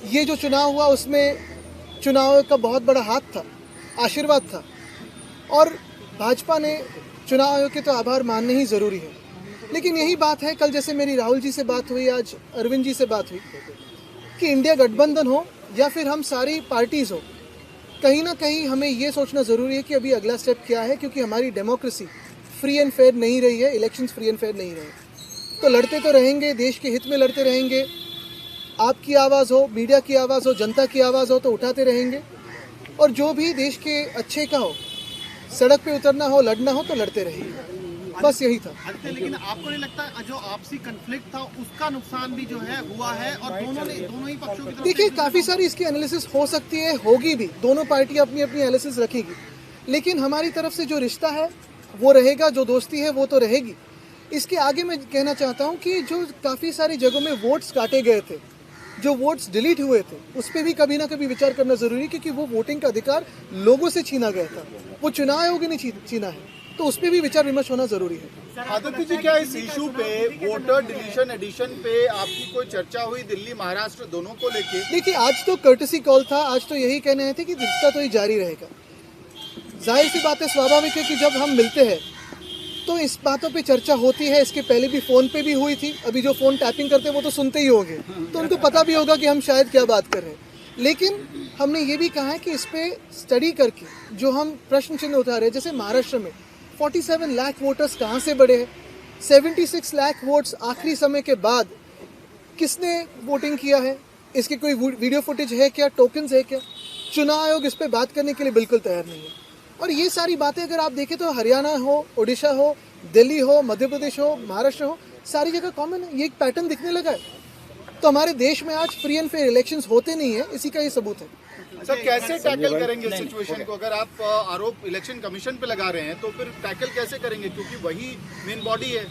ये जो चुनाव हुआ उसमें चुनाव का बहुत बड़ा हाथ था, आशीर्वाद था, और भाजपा ने चुनाव आयोग के तो आभार मानने ही ज़रूरी है। लेकिन यही बात है, कल जैसे मेरी राहुल जी से बात हुई, आज अरविंद जी से बात हुई, कि इंडिया गठबंधन हो या फिर हम सारी पार्टीज़ हो, कहीं ना कहीं हमें ये सोचना ज़रूरी है कि अभी अगला स्टेप क्या है, क्योंकि हमारी डेमोक्रेसी फ्री एंड फेयर नहीं रही है, इलेक्शंस फ्री एंड फेयर नहीं रहे। तो लड़ते तो रहेंगे, देश के हित में लड़ते रहेंगे। आपकी आवाज़ हो, मीडिया की आवाज़ हो, जनता की आवाज़ हो तो उठाते रहेंगे, और जो भी देश के अच्छे का हो, सड़क पे उतरना हो, लड़ना हो तो लड़ते रहेंगे। बस यही था। लेकिन आपको नहीं लगता जो आपसी कन्फ्लिक्ट था उसका नुकसान भी जो है हुआ है, और दोनों ही पक्षों की तरफ देखिए, काफ़ी सारी इसकी एनालिसिस हो सकती है, होगी भी, दोनों पार्टी अपनी अपनी एनालिसिस रखेगी, लेकिन हमारी तरफ से जो रिश्ता है वो रहेगा, जो दोस्ती है वो तो रहेगी। इसके आगे मैं कहना चाहता हूँ कि जो काफ़ी सारी जगहों में वोट्स काटे गए थे, जो वोट्स डिलीट हुए थे, उस पर भी कभी ना कभी विचार करना ज़रूरी है, क्योंकि वो वोटिंग का अधिकार लोगों से छीना गया था, वो चुनाव आयोग ने छीना है, तो उस पर भी विचार विमर्श होना ज़रूरी है। आदित्य जी, क्या इस इशू पे वोटर डिलीशन एडिशन पे आपकी कोई चर्चा हुई दिल्ली महाराष्ट्र दोनों को लेके? देखिए, आज तो कर्टसी कॉल था, आज तो यही कहने आए थे कि रिश्ता तो ही जारी रहेगा। जाहिर सी बात है, स्वाभाविक है कि जब हम मिलते हैं तो इस बातों पे चर्चा होती है। इसके पहले भी फ़ोन पे भी हुई थी, अभी जो फ़ोन टैपिंग करते हैं वो तो सुनते ही होंगे, तो उनको पता भी होगा कि हम शायद क्या बात कर रहे हैं। लेकिन हमने ये भी कहा है कि इस पर स्टडी करके जो हम प्रश्न चिन्ह उठा रहे हैं, जैसे महाराष्ट्र में 47 लाख वोटर्स कहाँ से बढ़े हैं, 76 लाख वोट्स आखिरी समय के बाद किसने वोटिंग किया है, इसकी कोई वीडियो फुटेज है क्या, टोकन्स है क्या? चुनाव आयोग इस पर बात करने के लिए बिल्कुल तैयार नहीं है। और ये सारी बातें अगर आप देखें तो हरियाणा हो, उड़ीसा हो, दिल्ली हो, मध्य प्रदेश हो, महाराष्ट्र हो, सारी जगह कॉमन है, ये एक पैटर्न दिखने लगा है। तो हमारे देश में आज फ्री एंड फेयर इलेक्शंस होते नहीं है, इसी का ये सबूत है। सर, कैसे टैकल करेंगे इस सिचुएशन को? अगर आप आरोप इलेक्शन कमीशन पे लगा रहे हैं तो फिर टैकल कैसे करेंगे, क्योंकि वही मेन बॉडी है।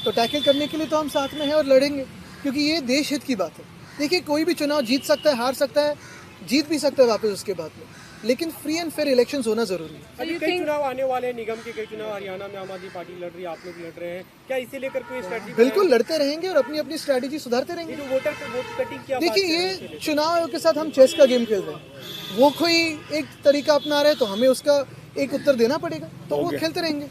तो टैकल करने के लिए तो हम साथ में हैं और लड़ेंगे, क्योंकि ये देश हित की बात है। देखिए, कोई भी चुनाव जीत सकता है, हार सकता है, जीत भी सकता है वापस उसके बाद में, लेकिन फ्री एंड फेयर इलेक्शंस होना जरूरी है। अभी कई चुनाव आने वाले हैं, निगम के कई चुनाव, हरियाणा में आम आदमी पार्टी लड़ रही है, आप लोग लड़ रहे हैं, क्या इसे लेकर कोई स्ट्रेटजी? बिल्कुल लड़ते रहेंगे और अपनी अपनी स्ट्रैटेजी सुधारते रहेंगे। जो वोट कटिंग की देखिए, ये चुनाव आयोग के साथ हम चेस का गेम खेल रहे हैं, वो कोई एक तरीका अपना रहे तो हमें उसका एक उत्तर देना पड़ेगा, तो वो खेलते रहेंगे।